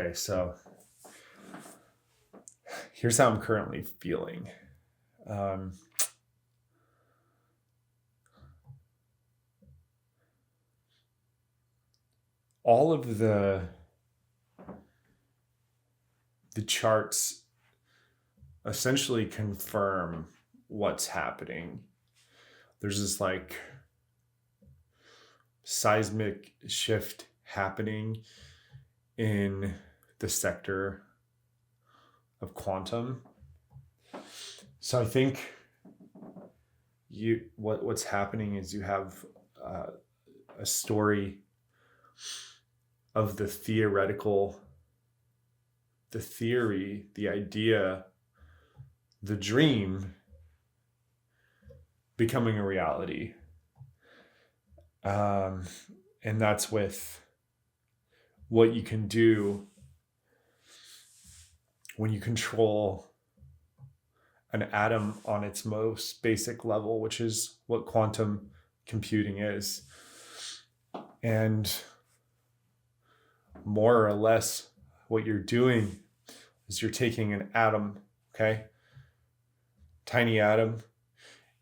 Okay, so here's how I'm currently feeling. Um, all of the charts essentially confirm what's happening. There's this like seismic shift happening in the sector of quantum. So I think what's happening is you have a story of the theory, the idea, the dream becoming a reality. And that's with what you can do when you control an atom on its most basic level, which is what quantum computing is. And more or less, what you're doing is you're taking an atom, okay? Tiny atom,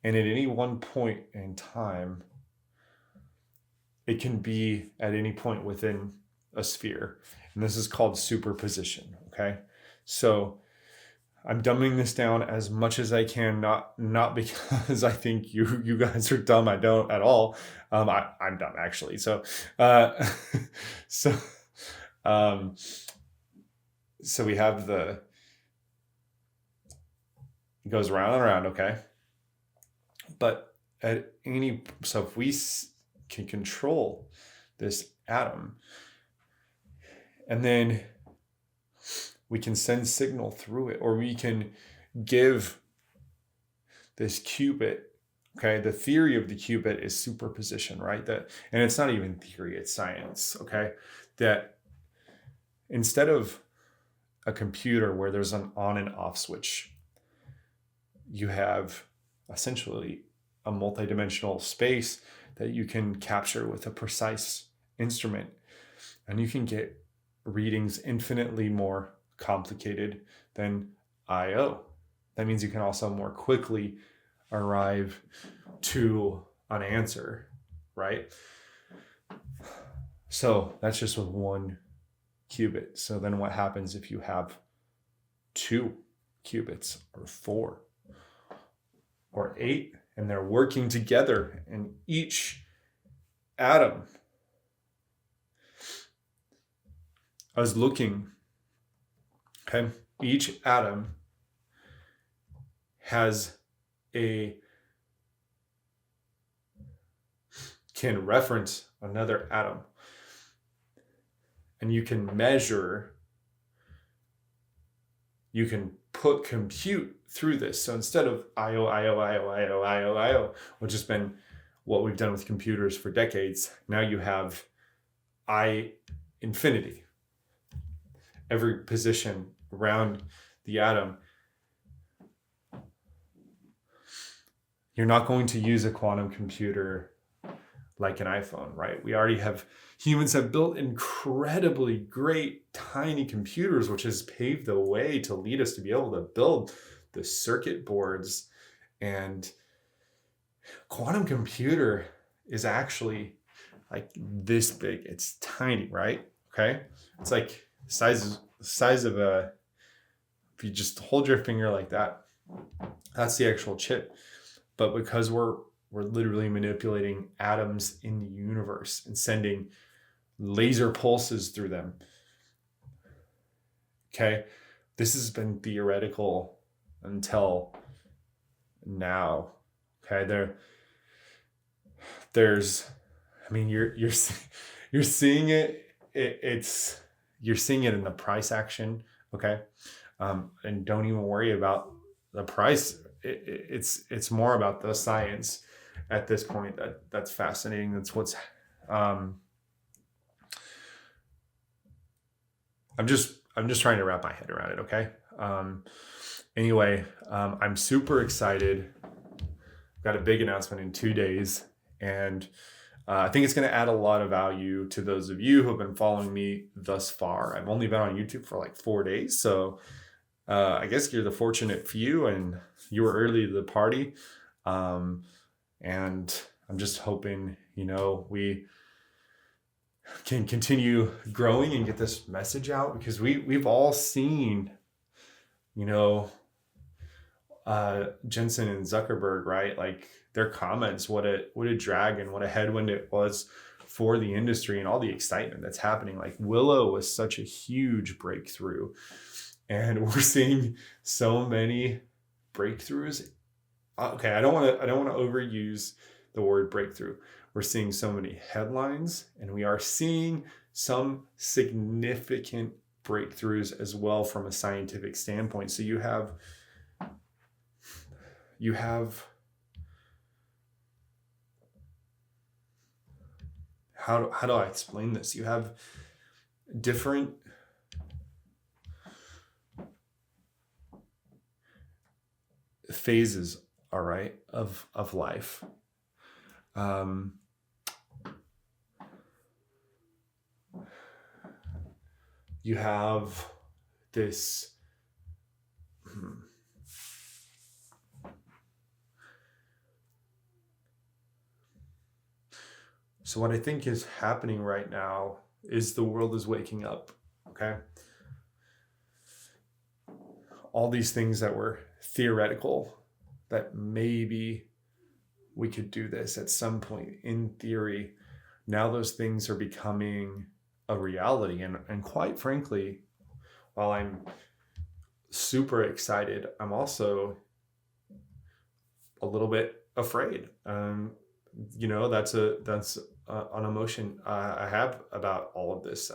and at any one point in time, it can be at any point within a sphere. And this is called superposition, okay? So I'm dumbing this down as much as I can, not because I think you guys are dumb. I don't at all. I'm dumb actually. So so so we have it goes round and around, okay? But so if we can control this atom, and then we can send signal through it, or we can give this qubit, okay? The theory of the qubit is superposition, right? And it's not even theory, it's science, okay? That instead of a computer where there's an on and off switch, you have essentially a multidimensional space that you can capture with a precise instrument, and you can get readings infinitely more complicated than I/O. That means you can also more quickly arrive to an answer, right? So that's just with one qubit. So then what happens if you have 2 qubits or 4 or 8, and they're working together, and each atom, I was looking, okay, each atom can reference another atom, and you can put compute through this. So instead of I/O, which has been what we've done with computers for decades, now you have I infinity. Every position around the atom. You're not going to use a quantum computer like an iPhone, right? Humans have built incredibly great tiny computers, which has paved the way to lead us to be able to build the circuit boards. And quantum computer is actually like this big. It's tiny, right? Okay. It's like the size of if you just hold your finger like that, that's the actual chip. But because we're literally manipulating atoms in the universe and sending laser pulses through them. Okay. This has been theoretical until now. Okay. There's, I mean, you're seeing it. You're seeing it in the price action. Okay. And don't even worry about the price. It's more about the science at this point. That's fascinating. That's what's, I'm just trying to wrap my head around it. Okay. Anyway, I'm super excited. Got a big announcement in 2 days, and I think it's going to add a lot of value to those of you who have been following me thus far. I've only been on YouTube for like 4 days, so I guess you're the fortunate few, and you were early to the party. And I'm just hoping, we can continue growing and get this message out, because we've all seen, Jensen and Zuckerberg, right? Like their comments, what a drag and what a headwind it was for the industry and all the excitement that's happening. Like Willow was such a huge breakthrough, and we're seeing so many breakthroughs. Okay, I don't want to overuse the word breakthrough. We're seeing so many headlines, and we are seeing some significant breakthroughs as well from a scientific standpoint. So you have how do I explain this? You have different phases, all right, of life. You have this so what I think is happening right now is the world is waking up, okay? All these things that were theoretical, that maybe we could do this at some point in theory, now those things are becoming a reality. And quite frankly, while I'm super excited, I'm also a little bit afraid. That's an emotion I have about all of this.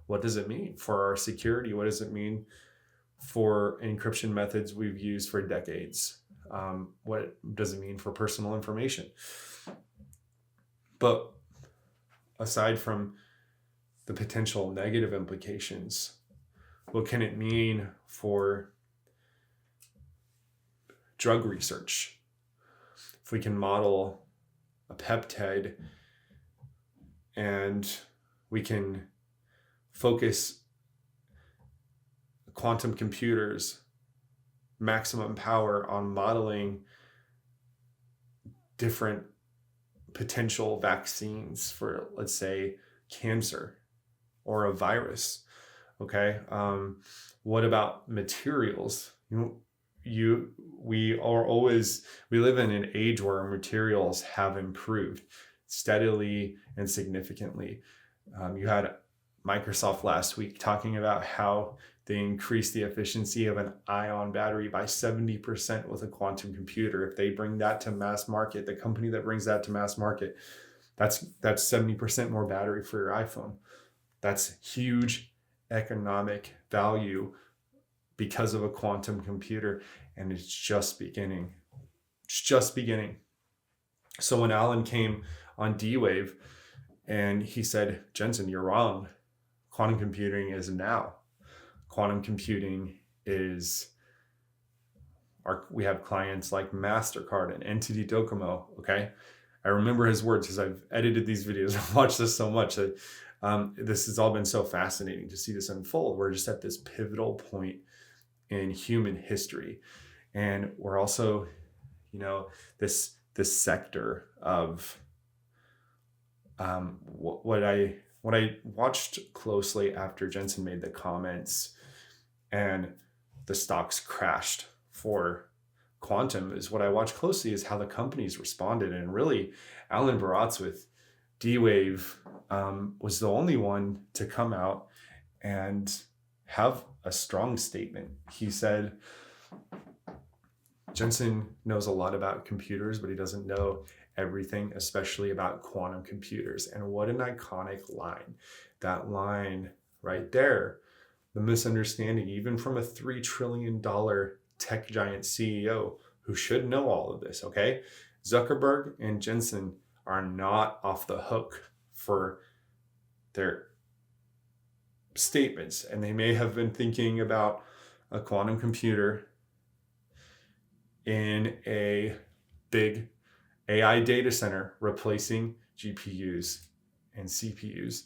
What does it mean for our security? What does it mean for encryption methods we've used for decades? What does it mean for personal information? But aside from the potential negative implications, what can it mean for drug research? If we can model a peptide and we can focus quantum computers, maximum power on modeling different potential vaccines for, let's say, cancer or a virus. Okay. What about materials? We live in an age where materials have improved steadily and significantly. You had Microsoft last week talking about how they increased the efficiency of an ion battery by 70% with a quantum computer. If they bring that to mass market, the company that brings that to mass market, that's 70% more battery for your iPhone. That's huge economic value because of a quantum computer, and it's just beginning. It's just beginning. So when Alan came on D-Wave and he said, Jensen, you're wrong. Quantum computing is now. Quantum computing is we have clients like MasterCard and Entity Docomo, okay? I remember his words because I've edited these videos. I've watched this so much that this has all been so fascinating to see this unfold. We're just at this pivotal point in human history. And we're also, this sector of what I watched closely after Jensen made the comments and the stocks crashed for quantum, is what I watched closely is how the companies responded. And really, Alan Baratz with D-Wave was the only one to come out and have a strong statement. He said, Jensen knows a lot about computers, but he doesn't know everything, especially about quantum computers. And what an iconic line. That line right there, the misunderstanding, even from a $3 trillion tech giant CEO who should know all of this, okay? Zuckerberg and Jensen are not off the hook for their statements. And they may have been thinking about a quantum computer in a big AI data center replacing GPUs and CPUs.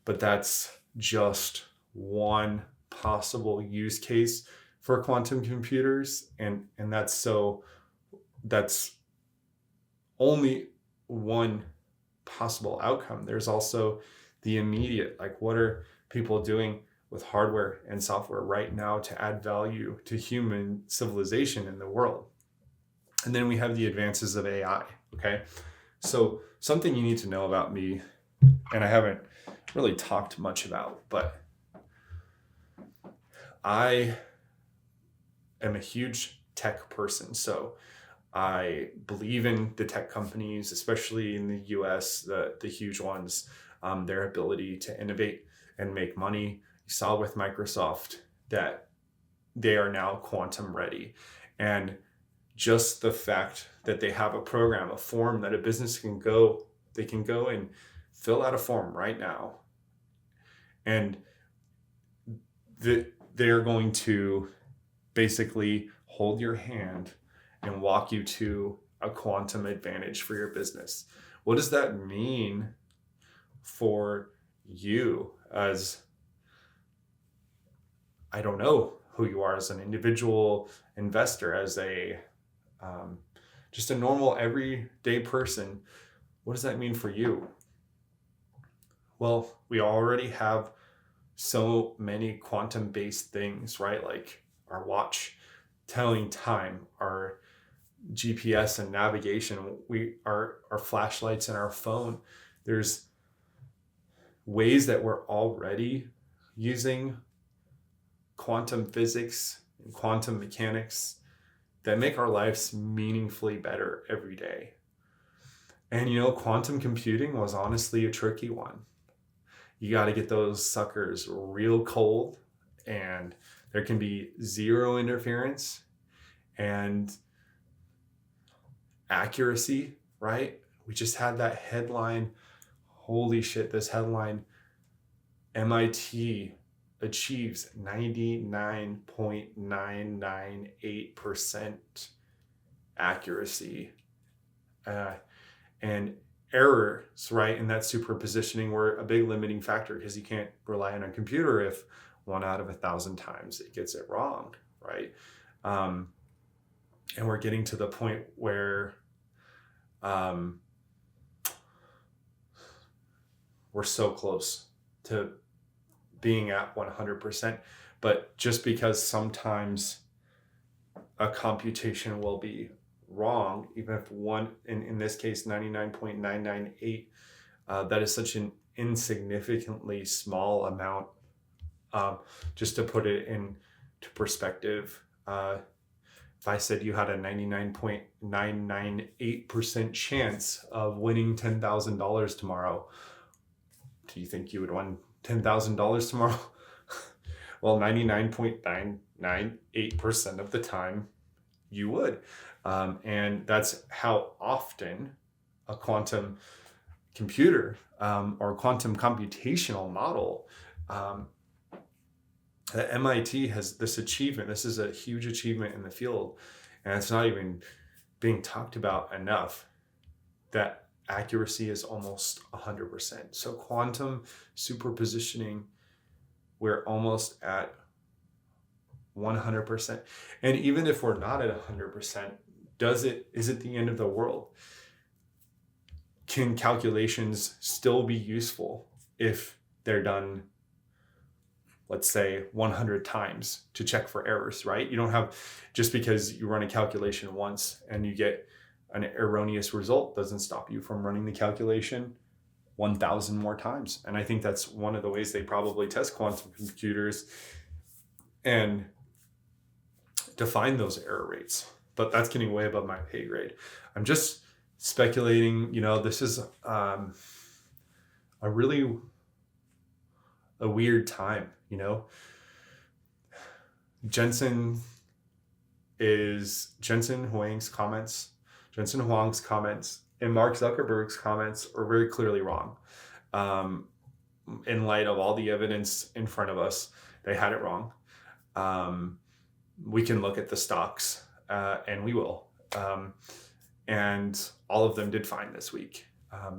But that's just one possible use case for quantum computers. And that's only one possible outcome. There's also the immediate, like, what are people doing with hardware and software right now to add value to human civilization in the world? And then we have the advances of AI. Okay. So something you need to know about me, and I haven't really talked much about, but I am a huge tech person. So I believe in the tech companies, especially in the US, the huge ones, their ability to innovate and make money. You saw with Microsoft that they are now quantum ready. And just the fact that they have a program, a form that a business they can go and fill out a form right now. And they're going to basically hold your hand and walk you to a quantum advantage for your business. What does that mean for you as, I don't know who you are as an individual investor, as a just a normal everyday person? What does that mean for you? Well, we already have so many quantum-based things, right? Like our watch telling time, our GPS and navigation, our flashlights and our phone. There's ways that we're already using quantum physics and quantum mechanics that make our lives meaningfully better every day. And quantum computing was honestly a tricky one. You got to get those suckers real cold, and there can be zero interference and accuracy, right? We just had that headline. Holy shit, this headline: MIT achieves 99.998% accuracy. And errors, right? And that superpositioning were a big limiting factor, because you can't rely on a computer if 1 out of 1,000 times it gets it wrong, right? And we're getting to the point where we're so close to being at 100%, but just because sometimes a computation will be wrong, even if in this case 99.998, that is such an insignificantly small amount. Just to put it into perspective, if I said you had a 99.998% chance of winning $10,000 tomorrow, do you think you would win $10,000 tomorrow? Well, 99.998% of the time you would. And that's how often a quantum computer or quantum computational model, that MIT has this achievement. This is a huge achievement in the field, and it's not even being talked about enough, that accuracy is almost 100%. So quantum superpositioning, we're almost at 100%. And even if we're not at 100%, is it the end of the world? Can calculations still be useful if they're done, let's say, 100 times to check for errors, right? You don't have, just because you run a calculation once and you get an erroneous result, doesn't stop you from running the calculation 1,000 more times. And I think that's one of the ways they probably test quantum computers and define those error rates. But that's getting way above my pay grade. I'm just speculating. This is a weird time. Jensen Huang's comments and Mark Zuckerberg's comments are very clearly wrong. In light of all the evidence in front of us, they had it wrong. We can look at the stocks, and we will. And all of them did fine this week.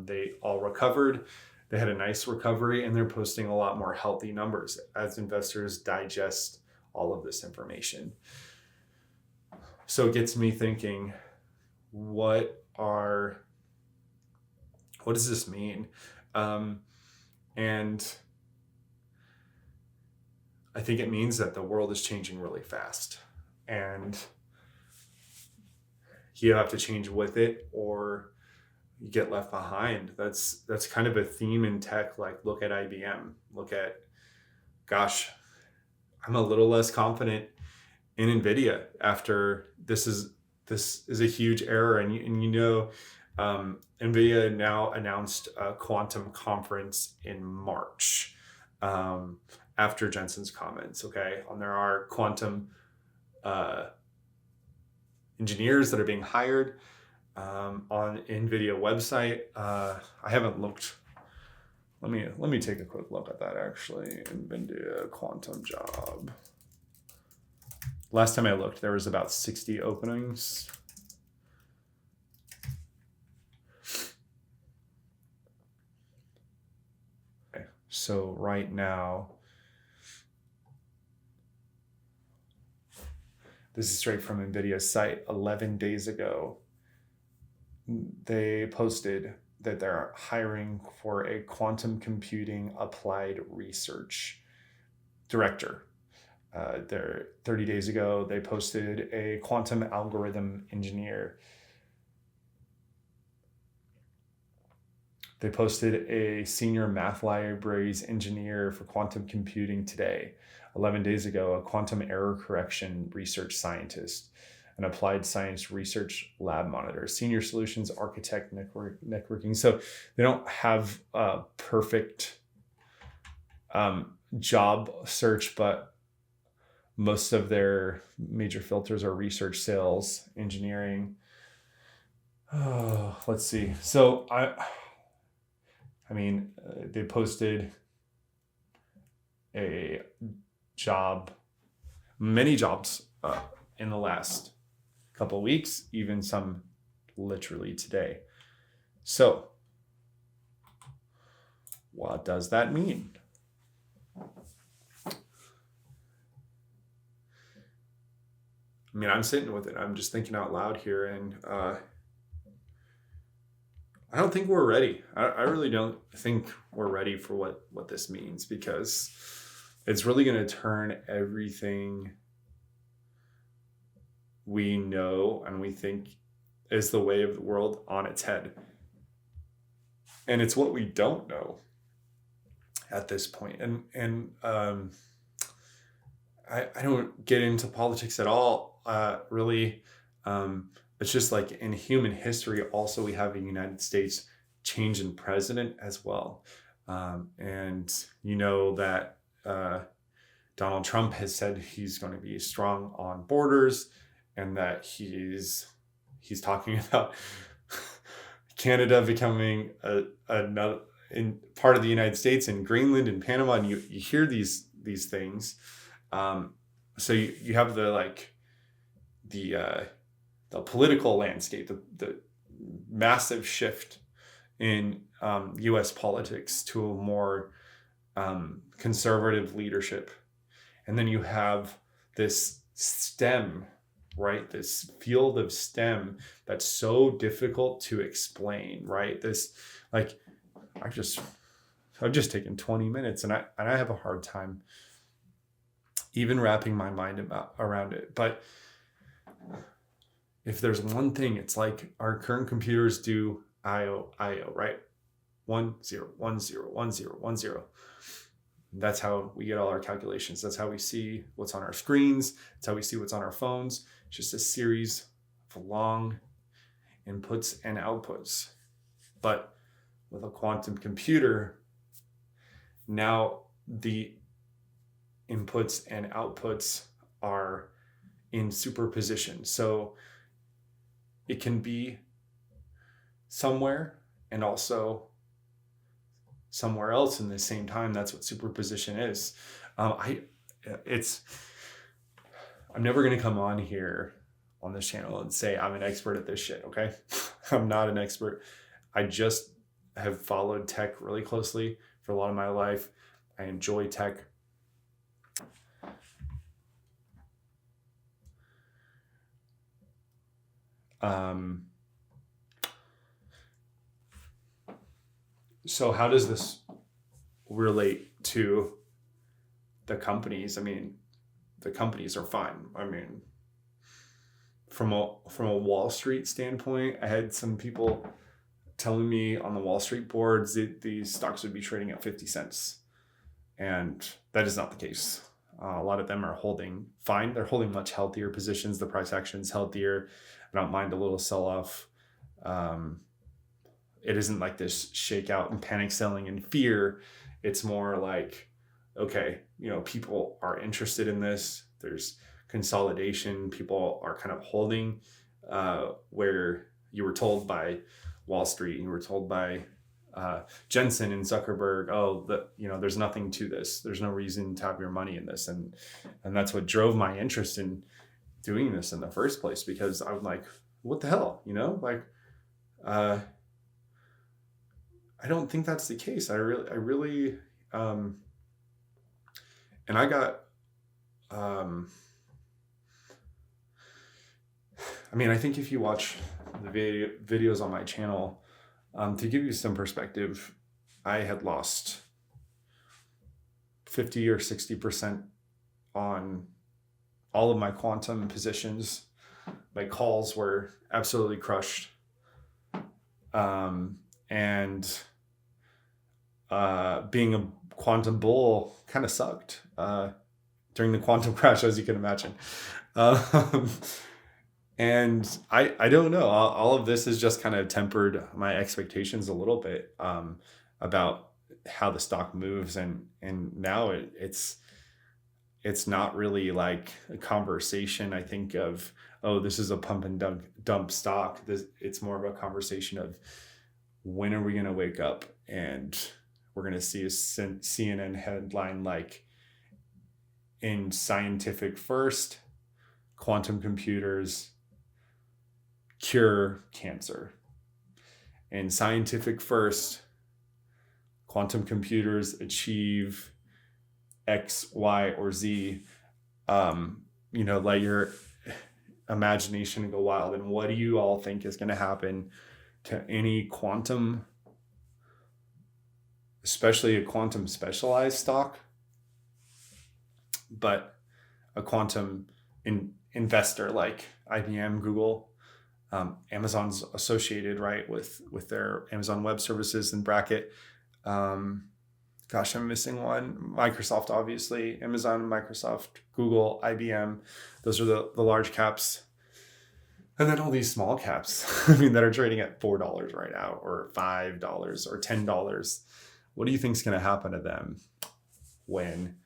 They all recovered. They had a nice recovery, and they're posting a lot more healthy numbers as investors digest all of this information. So it gets me thinking, what does this mean? And I think it means that the world is changing really fast, and you have to change with it, or you get left behind. That's kind of a theme in tech. Like, look at IBM. Gosh, I'm a little less confident in NVIDIA after this is a huge error. And NVIDIA now announced a quantum conference in March, after Jensen's comments. Okay, and there are quantum engineers that are being hired on NVIDIA website. I haven't looked. Let me take a quick look at that, actually. NVIDIA quantum job. Last time I looked, there was about 60 openings. Okay, so right now, this is straight from NVIDIA's site. 11 days ago, they posted that they're hiring for a quantum computing applied research director. 30 days ago, they posted a quantum algorithm engineer. They posted a senior math libraries engineer for quantum computing today. 11 days ago, a quantum error correction research scientist, an applied science research lab monitor, senior solutions architect networking. So they don't have a perfect job search, but most of their major filters are research, sales, engineering. Oh, let's see. So they posted a job, many jobs in the last couple of weeks, even some literally today. So what does that mean? I'm sitting with it. I'm just thinking out loud here, and I don't think we're ready. I really don't think we're ready for what this means, because it's really going to turn everything we know and we think is the way of the world on its head. And it's what we don't know at this point. And I don't get into politics at all, really. It's just like in human history, also, we have a United States change in president as well. And you know that Donald Trump has said he's going to be strong on borders, and that he's talking about Canada becoming another in part of the United States, and Greenland and Panama, and you hear these things. So you have the political landscape, the massive shift in U.S. politics to a more conservative leadership, and then you have this STEM, right? This field of STEM that's so difficult to explain, right? This, like, I've just taken 20 minutes, and I have a hard time even wrapping my mind around it. But if there's one thing, it's like our current computers do IO, right? 1 0 1 0 1 0 1 0. That's how we get all our calculations. That's how we see what's on our screens. That's how we see what's on our phones. It's just a series of long inputs and outputs. But with a quantum computer, now the inputs and outputs are in superposition. So it can be somewhere and also somewhere else in the same time. That's what superposition is. I'm never going to come on here on this channel and say I'm an expert at this shit. Okay. I'm not an expert. I just have followed tech really closely for a lot of my life. I enjoy tech. So how does this relate to the companies? I mean, the companies are fine. I mean, from a Wall Street standpoint, I had some people telling me on the Wall Street boards that these stocks would be trading at 50 cents. And that is not the case. A lot of them are holding fine. They're holding much healthier positions. The price action is healthier. I don't mind a little sell off. It isn't like this shakeout and panic selling and fear. It's more like, okay, people are interested in this. There's consolidation. People are kind of holding where you were told by Wall Street, you were told by Jensen and Zuckerberg, there's nothing to this. There's no reason to have your money in this. And that's what drove my interest in doing this in the first place, because I'm like, what the hell, I don't think that's the case. I really, and I got, I think if you watch the videos on my channel, to give you some perspective, I had lost 50 or 60% on all of my quantum positions. My calls were absolutely crushed. And being a quantum bull kind of sucked during the quantum crash, as you can imagine. And I don't know. All of this has just kind of tempered my expectations a little bit about how the stock moves, and now it's not really like a conversation, I think, of, oh, this is a pump and dump stock. It's more of a conversation of, when are we going to wake up and we're going to see a CNN headline like, in scientific first, quantum computers cure cancer. In scientific first, quantum computers achieve X, Y, or Z. Let your imagination go wild. And what do you all think is going to happen to any quantum, especially a quantum specialized stock, but a quantum investor like IBM, Google, Amazon's associated, right, with their Amazon Web Services and bracket. I'm missing one. Microsoft, obviously, Amazon, Microsoft, Google, IBM. Those are the large caps. And then all these small caps, that are trading at $4 right now, or $5 or $10. What do you think is going to happen to them when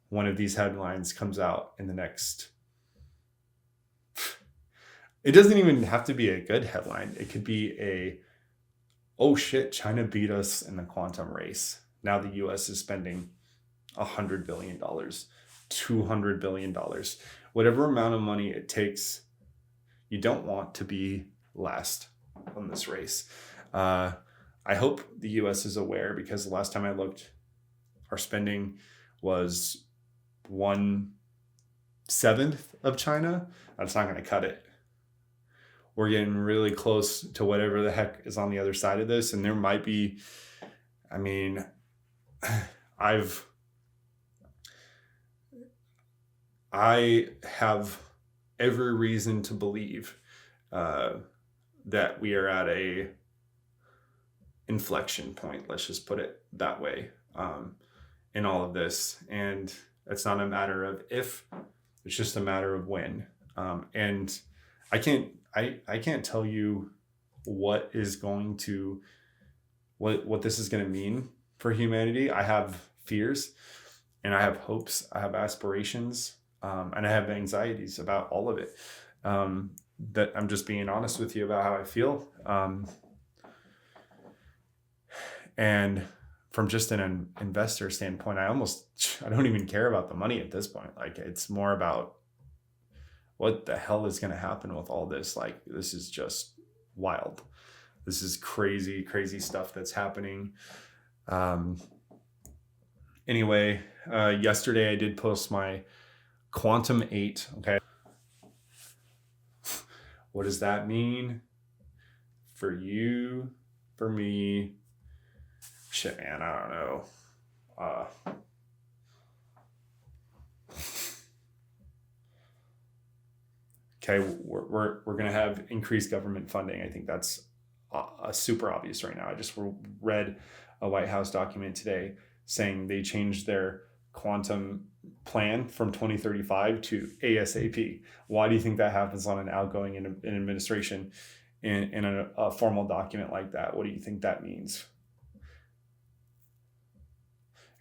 one of these headlines comes out in the next? It doesn't even have to be a good headline. It could be oh shit, China beat us in the quantum race. Now the US is spending $100 billion, $200 billion, whatever amount of money it takes. You don't want to be last on this race. I hope the US is aware, because the last time I looked, our spending was 1/7 of China. That's not going to cut it. We're getting really close to whatever the heck is on the other side of this. And there might be, I have every reason to believe that we are at a inflection point, let's just put it that way, in all of this. And it's not a matter of if, it's just a matter of when. And I can't tell you what this is going to mean for humanity. I have fears, and I have hopes, I have aspirations, and I have anxieties about all of it. That I'm just being honest with you about how I feel. And from just an investor standpoint, I don't even care about the money at this point. Like, it's more about what the hell is going to happen with all this. Like, this is just wild. This is crazy, crazy stuff that's happening. Anyway, yesterday I did post my Quantum 8. Okay. What does that mean for you, for me? Shit, man, I don't know. Okay, we're going to have increased government funding. I think that's super obvious right now. I just read a White House document today saying they changed their quantum plan from 2035 to ASAP. Why do you think that happens on an outgoing in administration in a formal document like that? What do you think that means?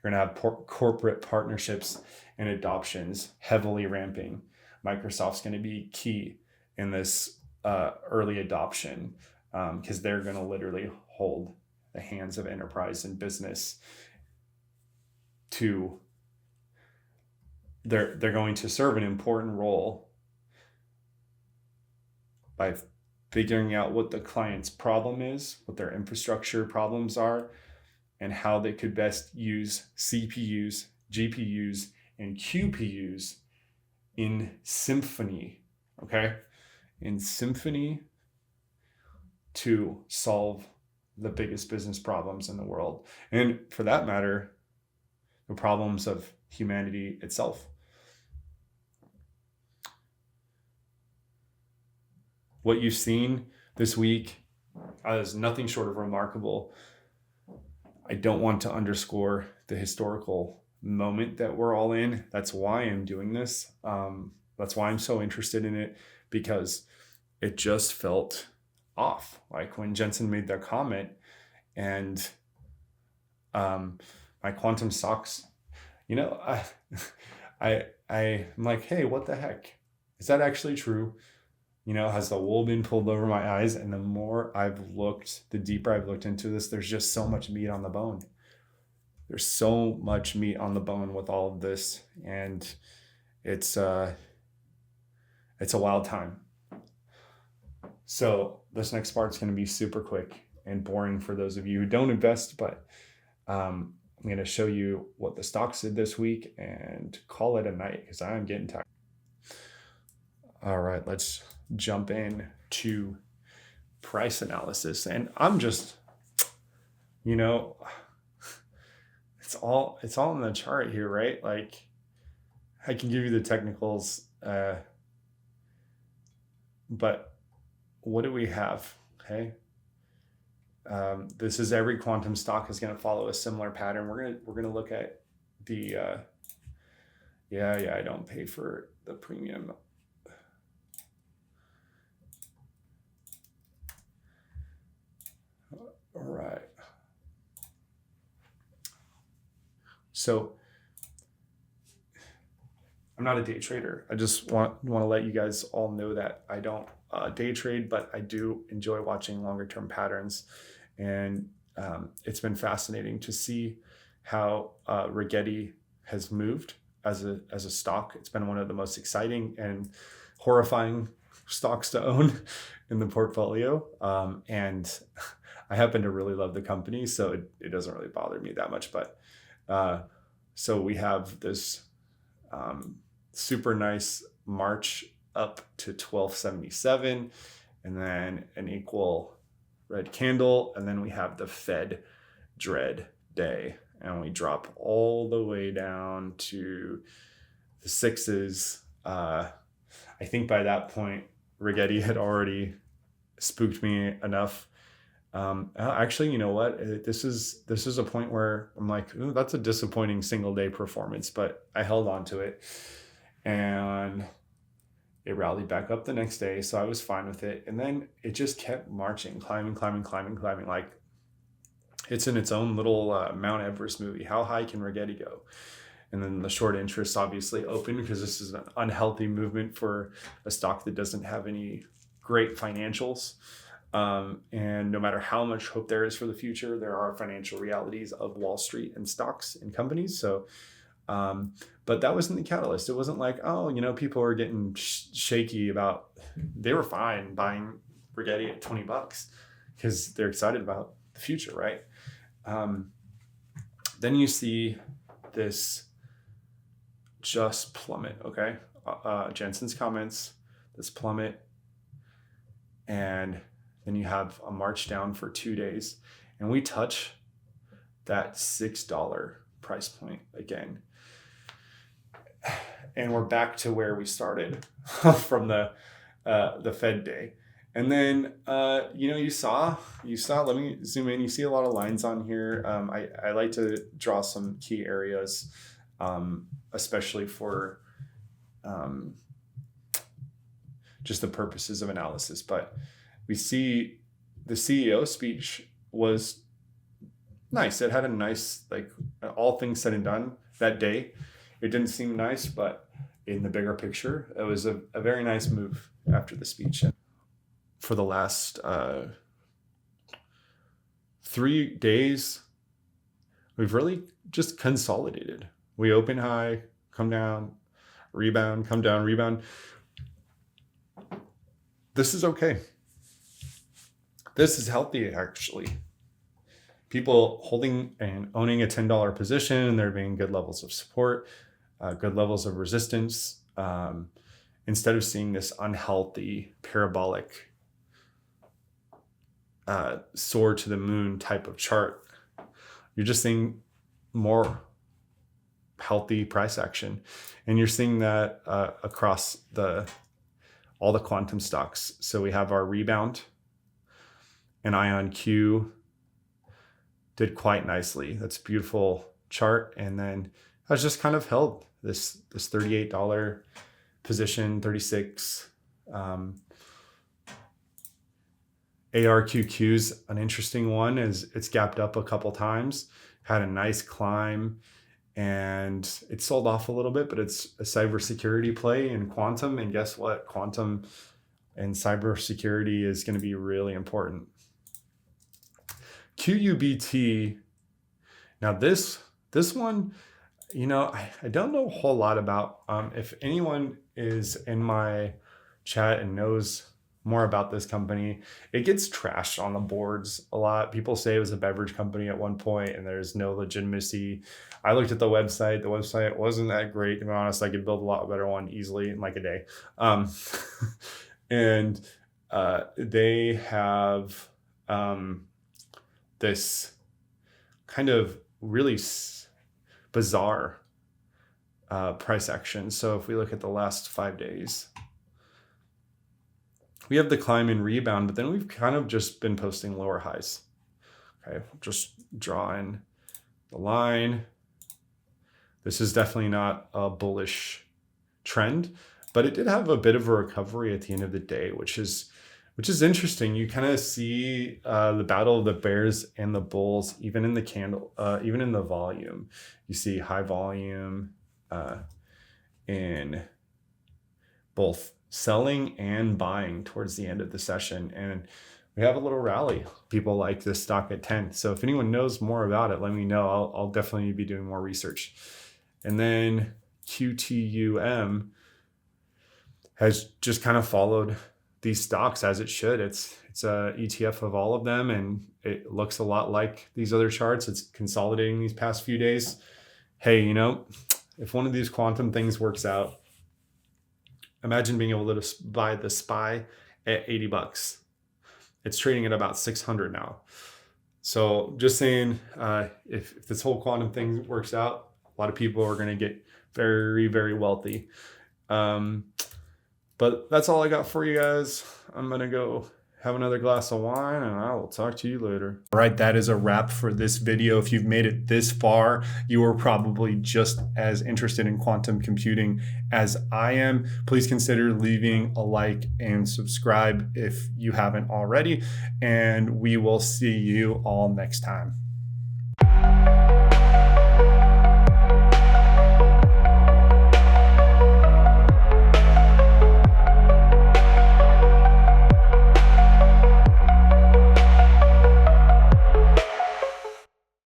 You're going to have corporate partnerships and adoptions heavily ramping. Microsoft's going to be key in this early adoption because they're going to literally hold the hands of enterprise and business to they're going to serve an important role by figuring out what the client's problem is, what their infrastructure problems are, and how they could best use CPUs, GPUs, and QPUs in symphony, okay? In symphony to solve the biggest business problems in the world. And for that matter, the problems of humanity itself. What you've seen this week is nothing short of remarkable. I don't want to underscore the historical moment that we're all in. That's why I'm doing this. That's why I'm so interested in it, because it just felt off. Like when Jensen made that comment and my quantum stocks, I'm like, hey, what the heck? Is that actually true? Has the wool been pulled over my eyes? And the more I've looked, the deeper I've looked into this, there's just so much meat on the bone. There's so much meat on the bone with all of this. And it's a wild time. So this next part's going to be super quick and boring for those of you who don't invest, but I'm going to show you what the stocks did this week and call it a night because I'm getting tired. All right, let's jump in to price analysis. And I'm just, it's all in the chart here, right? Like I can give you the technicals, but what do we have? Okay. This is every quantum stock is going to follow a similar pattern. We're going to look at the, I don't pay for the premium. All right. So I'm not a day trader. I just want to let you guys all know that I don't day trade, but I do enjoy watching longer term patterns. And it's been fascinating to see how Rigetti has moved as a stock. It's been one of the most exciting and horrifying stocks to own in the portfolio. And I happen to really love the company, so it doesn't really bother me that much. But so we have this super nice march up to 1277, and then an equal red candle, and then we have the Fed dread day, and we drop all the way down to the sixes. I think by that point, Rigetti had already spooked me enough. Actually, you know what? This is a point where I'm like, ooh, that's a disappointing single day performance, but I held on to it, and it rallied back up the next day, so I was fine with it. And then it just kept marching, climbing. Like it's in its own little Mount Everest movie. How high can Rigetti go? And then the short interest obviously opened because this is an unhealthy movement for a stock that doesn't have any great financials. And no matter how much hope there is for the future, there are financial realities of Wall Street and stocks and companies. So, but that wasn't the catalyst. It wasn't like, people were getting shaky about, they were fine buying Rigetti at $20. because they're excited about the future, right? Then you see this just plummet, okay? Jensen's comments, this plummet, and then you have a march down for 2 days, and we touch that $6 price point again. And we're back to where we started from the Fed day. And then, you saw, let me zoom in. You see a lot of lines on here. I like to draw some key areas, especially for just the purposes of analysis. But we see the CEO speech was nice. It had a nice, like, all things said and done that day. It didn't seem nice, but in the bigger picture, it was a very nice move after the speech. And for the last 3 days, we've really just consolidated. We open high, come down, rebound, come down, rebound. This is okay. This is healthy, actually. People holding and owning a $10 position, there being good levels of support, good levels of resistance, instead of seeing this unhealthy parabolic soar to the moon type of chart. You're just seeing more healthy price action, and you're seeing that across all the quantum stocks. So we have our rebound, and IonQ did quite nicely. That's a beautiful chart, and then has just kind of held this $38 position, 36. ARQQ's an interesting one, as it's gapped up a couple times, had a nice climb, and it sold off a little bit, but it's a cybersecurity play in quantum. And guess what? Quantum and cybersecurity is going to be really important. QUBT. Now this one, I don't know a whole lot about. If anyone is in my chat and knows more about this company, it gets trashed on the boards a lot. People say it was a beverage company at one point and there's no legitimacy. I looked at the website. The website wasn't that great, to be honest. I could build a lot better one easily in like a day. And they have this kind of really bizarre price action. So if we look at the last 5 days, we have the climb and rebound, but then we've kind of just been posting lower highs. Okay, just draw in the line. This is definitely not a bullish trend, but it did have a bit of a recovery at the end of the day, which is interesting. You kind of see the battle of the bears and the bulls, even in the candle, even in the volume. You see high volume in both selling and buying towards the end of the session, and we have a little rally. People like this stock at 10. So if anyone knows more about it, let me know. I'll definitely be doing more research. And then QTUM has just kind of followed these stocks as it should. It's a ETF of all of them, and it looks a lot like these other charts. It's consolidating these past few days. Hey, if one of these quantum things works out, imagine being able to buy the SPY at $80. It's trading at about 600 now. So just saying, if this whole quantum thing works out, a lot of people are going to get very, very wealthy. But that's all I got for you guys. I'm going to go have another glass of wine, and I will talk to you later. All right, that is a wrap for this video. If you've made it this far, you are probably just as interested in quantum computing as I am. Please consider leaving a like and subscribe if you haven't already, and we will see you all next time.